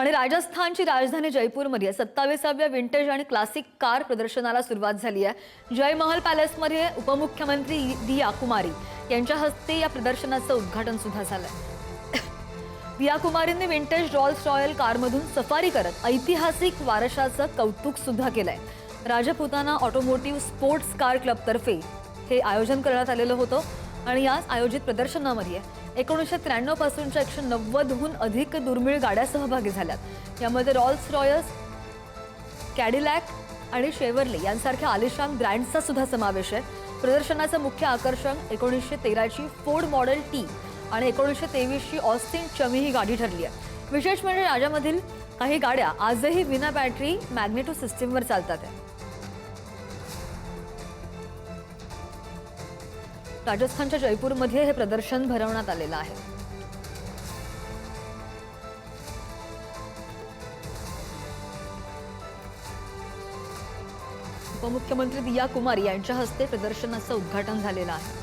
आणि राजस्थानची राजधानी जयपूरमध्ये 27व्या विंटेज आणि क्लासिक कार प्रदर्शनाला सुरुवात झाली आहे। जय महल पॅलेसमध्ये उपमुख्यमंत्री दिया कुमारी यांच्या हस्ते या प्रदर्शनाचं उद्घाटन सुद्धा झालंय। दिया कुमारींनी विंटेज रॉल्स रॉयल कारमधून सफारी करत ऐतिहासिक वारशाचं कौतुक सुद्धा केलंय। Rajputana automotive sports car club तर्फे हे आयोजन करण्यात आलेलं होतं आणि याच आयोजित प्रदर्शनामध्ये 1993 पासूनच्या 190हून अधिक दुर्मिळ गाड्या सहभागी झाल्यात। यामध्ये रॉल्स रॉयल्स, कॅडिलॅक आणि शेवर्ले यांसारख्या आलिशान ब्रँड्सचा सुद्धा समावेश आहे। प्रदर्शनाचं मुख्य आकर्षण 1913ची फोर्ड मॉडेल टी आणि 1923ची ऑस्टिन चमी ही गाडी ठरली आहे। विशेष म्हणजे याच्यामधील काही गाड्या आजही विना बॅटरी मॅग्नेटो सिस्टीमवर चालतात। राजस्थानच्या जयपूरमध्ये हे प्रदर्शन भरवण्यात आलेलं आहे। उपमुख्यमंत्री दिया कुमारी यांच्या हस्ते प्रदर्शनाचं उद्घाटन झालेलं आहे।